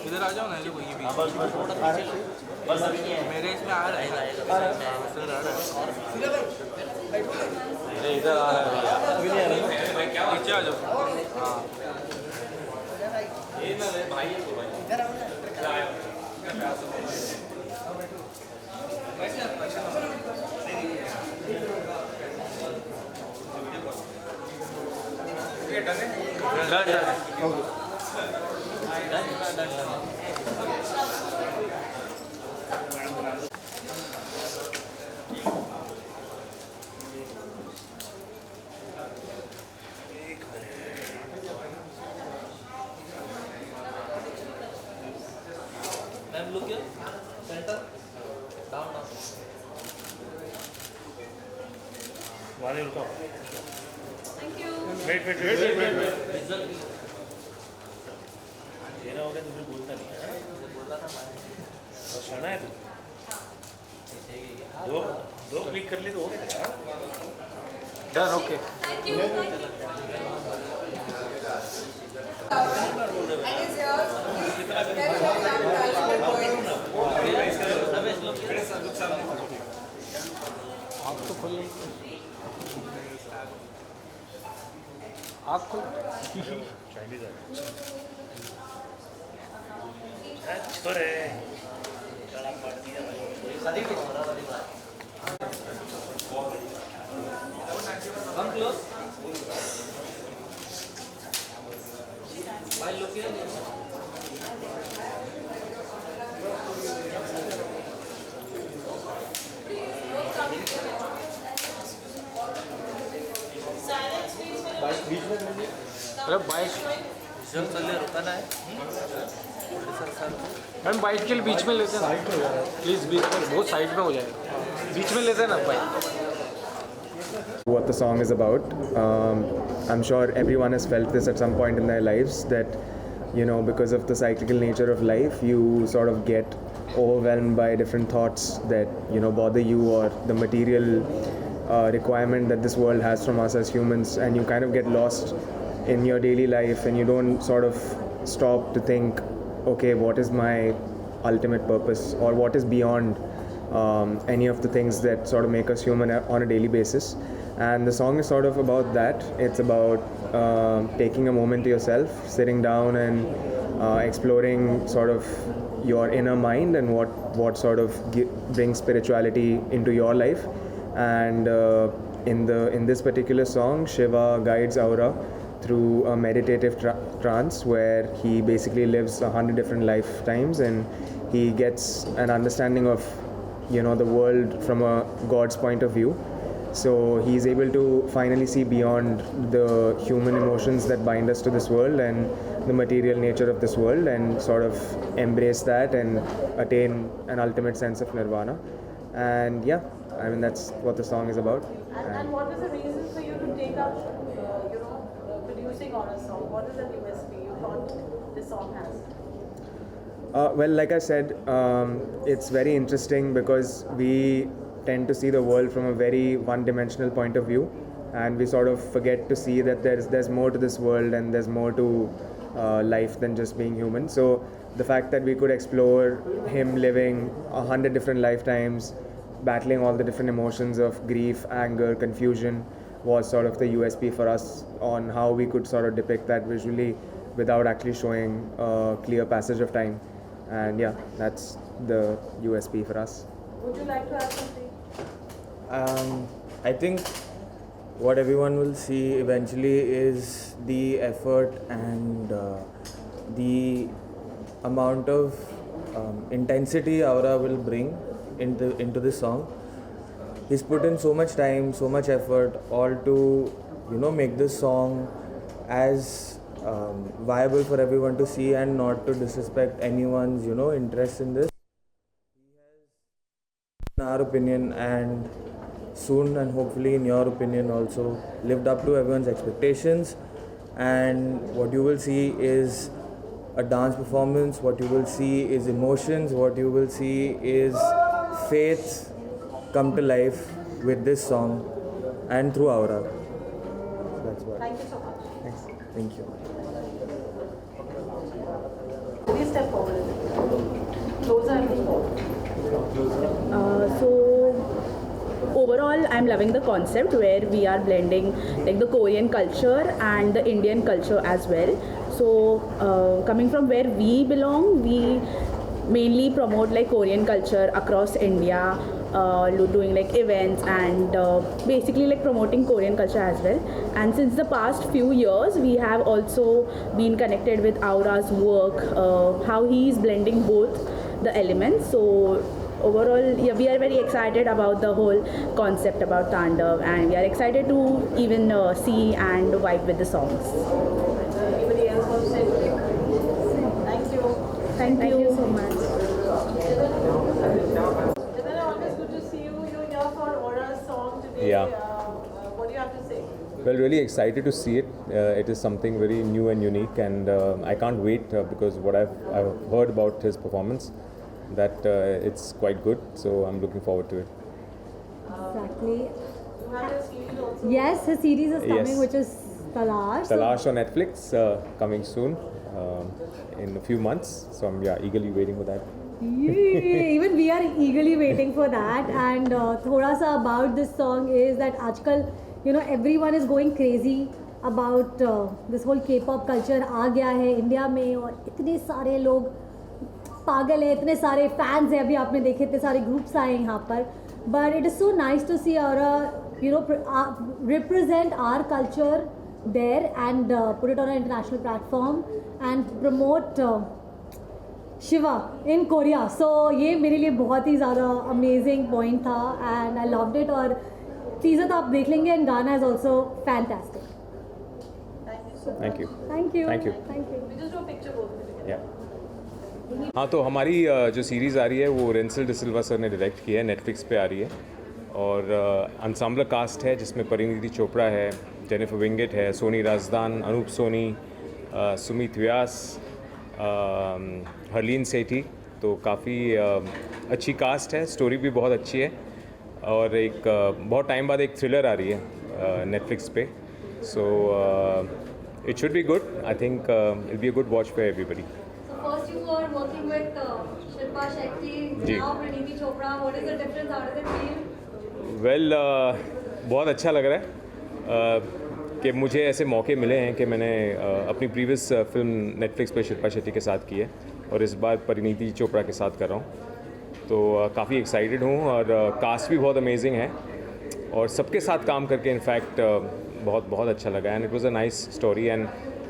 इधर आ जाओ ना, जो ये भी मेरे इसमें आ रहा है। सर आ रहा है, इधर आ रहा है, नीचे आ जाओ। हाँ ma'am look here centre down down वाले रुको thank you. Wait wait wait wait wait तेरा हो गया तुझे बोलता नहीं है बोला था मैं और सुना है तू दो दो क्लिक कर ली तो हो गया यार डन ओके। Thank you. आँख तो खोल आँख खोल। चाइनीज है छोरे चला पड़ दिया कम क्लोज भाई लुक हियर अरे बाइक जब चले रुकना है मैम, बाइक के लिए बीच में लेते हैं प्लीज़, बीच में बहुत साइड में हो जाएगा, बीच में लेते हैं ना bike. What the song is about. I'm sure everyone has felt this at some point in their lives that, you know, because of the cyclical nature of life, you sort of get overwhelmed by different thoughts that, you know, bother you, or the material requirement that this world has from us as humans, and you kind of get lost in your daily life and you don't sort of stop to think, okay, what is my ultimate purpose, or what is beyond any of the things that sort of make us human on a daily basis. And the song is sort of about that. It's about taking a moment to yourself, sitting down and exploring sort of your inner mind and what sort of brings spirituality into your life. And in this particular song, Shiva guides Aura through a meditative trance where he basically lives 100 different lifetimes, and he gets an understanding of, you know, the world from a God's point of view. So he's able to finally see beyond the human emotions that bind us to this world and the material nature of this world, and sort of embrace that and attain an ultimate sense of nirvana. And yeah, I mean, that's what the song is about. And what is the reason for you to take up, producing on a song? What is the USP you thought this song has? Well, like I said, it's very interesting because we tend to see the world from a very one-dimensional point of view, and we sort of forget to see that there's more to this world and there's more to life than just being human. So the fact that we could explore him living 100 different lifetimes, battling all the different emotions of grief, anger, confusion, was sort of the USP for us on how we could sort of depict that visually without actually showing a clear passage of time. And yeah, that's the USP for us. Would you like to add something? I think what everyone will see eventually is the effort and the amount of intensity Aura will bring into this song. He's put in so much time, so much effort, all to, you know, make this song as viable for everyone to see and not to disrespect anyone's, you know, interest in this. In our opinion, and soon and hopefully in your opinion also, lived up to everyone's expectations. And what you will see is a dance performance, what you will see is emotions, what you will see is faith come to life with this song and through Aura. That's what. Thank you so much. Thanks. Thank you. Please step forward. Closer and forward. So overall I'm loving the concept where we are blending like the Korean culture and the Indian culture as well. So coming from where we belong, we mainly promote like Korean culture across India, doing like events and basically like promoting Korean culture as well. And since the past few years we have also been connected with Aura's work, how he is blending both the elements. So overall, yeah, we are very excited about the whole concept about Tandav, and we are excited to even see and vibe with the songs. Anybody else want to say anything? Thank you. Thank you so much. Then always good to see you. You're here for Aura's song today. Yeah. What do you have to say? Well, really excited to see it. It is something very new and unique, and I can't wait because what I've heard about his performance, that it's quite good. So I'm looking forward to it. Exactly. You have a series also. Yes, his series is coming, Yes. which is Talash. Talash on Netflix coming soon in a few months. So I'm eagerly waiting for that. Even we are eagerly waiting for that. And thoda sa about this song is that आजकल everyone is going crazy about this whole K-pop culture आ गया है India में, और इतने सारे लोग पागल है, इतने सारे फैंस हैं. अभी आपने देखे इतने सारे ग्रुप्स आए हैं यहाँ पर. But it is so nice to see Aura represent our culture there and put it on an international platform and promote Shiva in Korea. So ये मेरे लिए बहुत ही ज़्यादा amazing point था and I loved it. और teaser तो आप देख लेंगे and गाना is also fantastic. Thank you. Thank you. Thank you. Thank you. We just do a picture both together. Yeah. हाँ, तो हमारी जो सीरीज़ आ रही है वो रेंसिल डिसिल्वा सर ने डायरेक्ट की है, नेटफ्लिक्स पे आ रही है. और अनसाम्बल कास्ट है जिसमें परिणीति चोपड़ा है, जेनिफर विंगेट है, सोनी राजदान, अनूप सोनी, सुमित व्यास, हरलीन सेठी. तो काफ़ी अच्छी कास्ट है, स्टोरी भी बहुत अच्छी है, और एक बहुत टाइम बाद एक थ्रिलर आ रही है नेटफ्लिक्स पे. So it should be good. I think it be a good watch for everybody. So first you were working with Shilpa Shetty, ji. now Praniti Chopra. What is the difference? How does it feel? Well बहुत अच्छा लग रहा है कि मुझे ऐसे मौके मिले हैं कि मैंने अपनी प्रीवियस फिल्म नेटफ्लिक्स पे शिल्पा शेट्टी के साथ की है, और इस बार परिणीति चोपड़ा के साथ कर रहा हूँ. तो काफ़ी एक्साइटेड हूँ, और कास्ट भी बहुत अमेजिंग है, और सबके साथ काम करके इनफैक्ट बहुत बहुत अच्छा लगा. And it was a nice story, and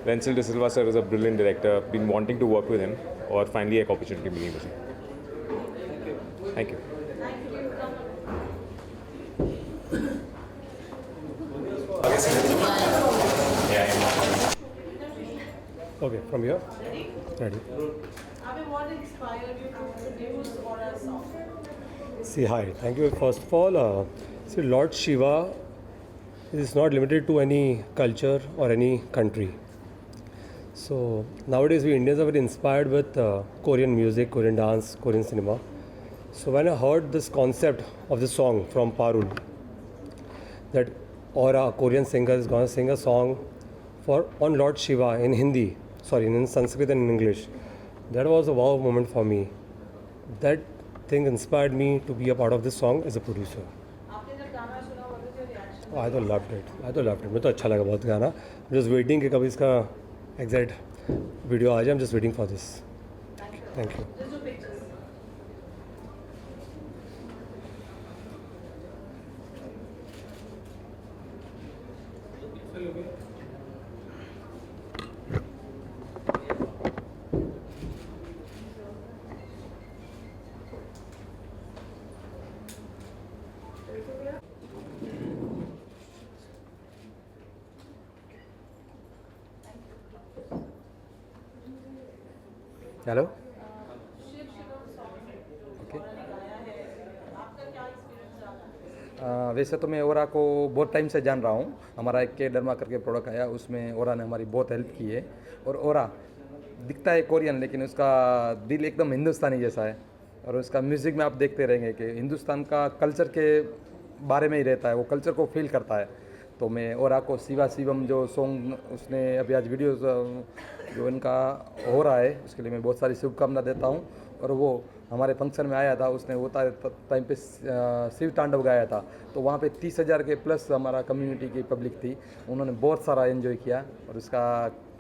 Rensil D'Silva sir is a brilliant director. Been wanting to work with him, और फाइनली एक अपॉर्चुनिटी मिली मुझे. Thank you. Okay, from here? Ready. Abhi, what inspired you to produce Aura's song? See, hi. Thank you. First of all, see, Lord Shiva is not limited to any culture or any country. So nowadays we Indians are very inspired with Korean music, Korean dance, Korean cinema. So when I heard this concept of this song from Parul, that Aura, a Korean singer, is going to sing a song on Lord Shiva in Hindi, in Sanskrit and in English, that was a wow moment for me. That thing inspired me to be a part of this song as a producer. आपने जब गाना सुना, what was your reaction? I तो loved it. मुझे तो अच्छा लगा बहुत गाना. I'm just waiting कि कभी इसका exact video आ जाए. I'm just waiting for this. Thank you. Just do pictures. Hello. वैसे तो मैं ओरा को बहुत टाइम से जान रहा हूँ. हमारा एक के डरमा करके प्रोडक्ट आया, उसमें ओरा ने हमारी बहुत हेल्प की है. और ओरा दिखता है कोरियन, लेकिन उसका दिल एकदम हिंदुस्तानी जैसा है. और उसका म्यूज़िक में आप देखते रहेंगे कि हिंदुस्तान का कल्चर के बारे में ही रहता है, वो कल्चर को फील करता है. तो मैं ओरा को शिवा शिवम जो सॉन्ग उसने अभी आज वीडियो जो इनका हो रहा है उसके लिए मैं बहुत सारी शुभकामना देता हूँ। और वो हमारे फंक्शन में आया था, उसने वो टाइम पे शिव तांडव गाया था, तो वहाँ पे 30,000 के प्लस हमारा कम्युनिटी की पब्लिक थी, उन्होंने बहुत सारा एंजॉय किया। और उसका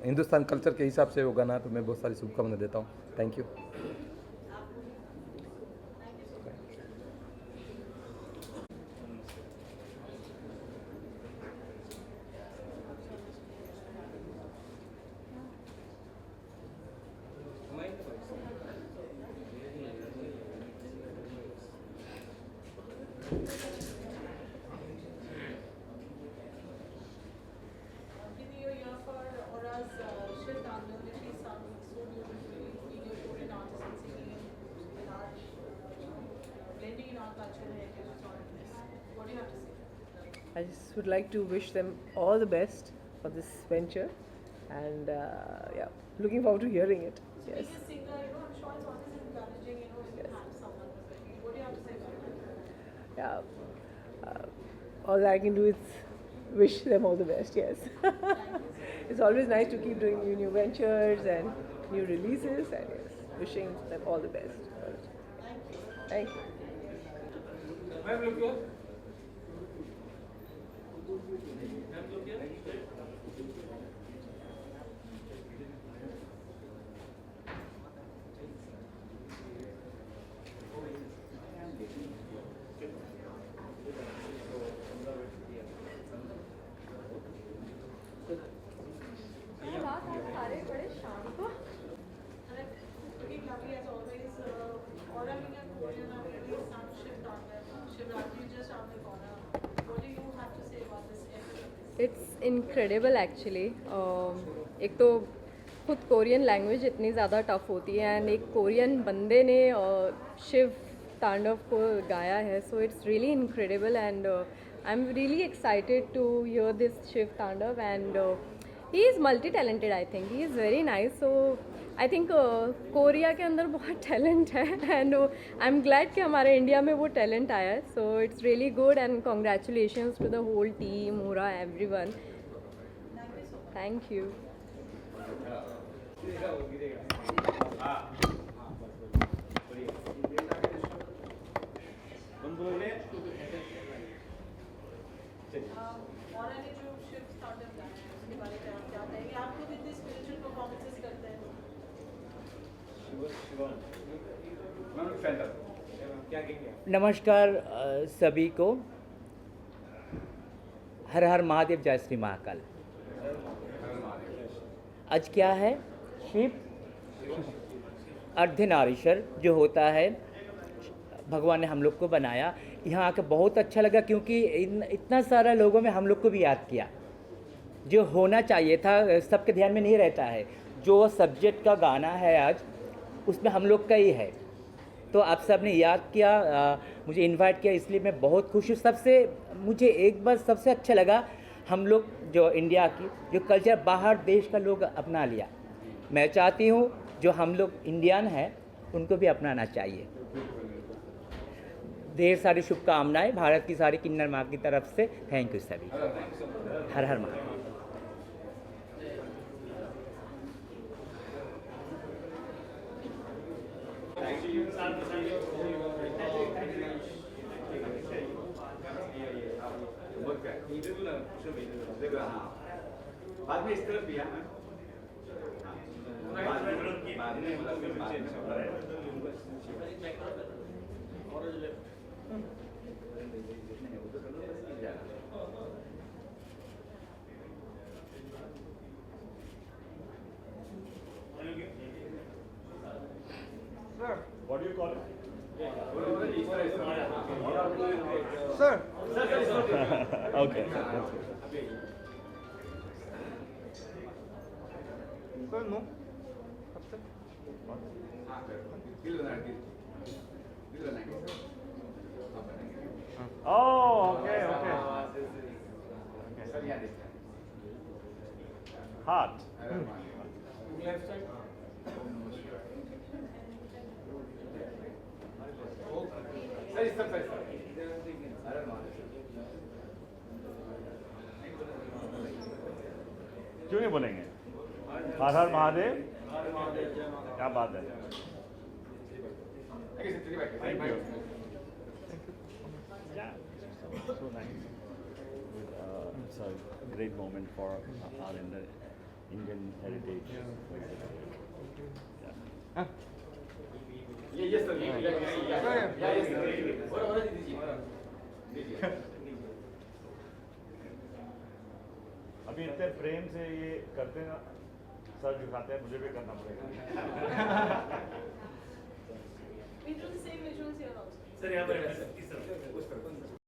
हिंदुस्तान कल्चर के हिसाब से वो गाना, तो मैं बहुत सारी शुभकामना देता हूँ। Thank you. Didi, you're here for Aura's Shiv Tandem, which she sung so beautifully. Being a Korean artist and singing in our, blending in our culture and heritage is all this. What do you have to say? I just would like to wish them all the best for this venture, and yeah, looking forward to hearing it. So Yes. being a singer, I'm sure it's always encouraging, when you have someone with you. What do you have to say about it? Yeah. All I can do is wish them all the best. Yes. It's always nice to keep doing new ventures and new releases, and yes, wishing them all the best. Thank you. Ma'am, look here. Looking lovely as always. Aura being a Korean, I've really sung Shiv Tandem. Shivratri just around the corner. What do you have to say about this effort? It's incredible actually. एक तो खुद Korean language इतनी ज़्यादा tough होती है, and एक Korean बंदे ने शिव तांडव को गाया है, so it's really incredible, and I am really excited to hear this Shiv Tandav, and he is multi talented. I think he is very nice. So I think Korea के अंदर बहुत टैलेंट है, एंड आई एम ग्लैड कि हमारे India में वो talent आया है। So it's really good, and congratulations to the whole team, Hora, everyone. Thank you. Aura ने जो शिव तांडव गाया है उसके बारे में आप क्या कहेंगे? आप खुद इतनी स्पिरिचुअल परफॉर्मेंसेस करते हैं। नमस्कार सभी को। हर हर महादेव, जय श्री महाकाल। आज क्या है? शिव अर्धनारीश्वर जो होता है, भगवान ने हम लोग को बनाया। यहाँ आकर बहुत अच्छा लगा, क्योंकि इतना सारा लोगों में हम लोग को भी याद किया जो होना चाहिए था, सबके ध्यान में नहीं रहता है। जो सब्जेक्ट का गाना है आज, उसमें हम लोग का ही है, तो आप सब ने याद किया, मुझे इनवाइट किया, इसलिए मैं बहुत खुश हूँ। सबसे मुझे एक बार सबसे अच्छा लगा, हम लोग जो इंडिया की जो कल्चर बाहर देश का लोग अपना लिया। मैं चाहती हूँ जो हम लोग इंडियन हैं उनको भी अपनाना चाहिए। ढेर सारी शुभकामनाएं भारत की सारी किन्नर माँ की तरफ से। थैंक यू सभी। हर हर महादेव। बाद में इस तरफ भी What do you call it? Sir. Okay. Sir, no. Oh, okay. Heart. Left side. Sir, क्यों नहीं बोलेंगे? हर हर महादेव, क्या बात है। Thank you. Yeah, so nice. It's a great moment for our Indian heritage. Yeah. अभी इतने प्रेम से ये करते हैं, सर झुकाते हैं, मुझे भी करना पड़ेगा। We do the same visuals here also. Sir यहाँ पर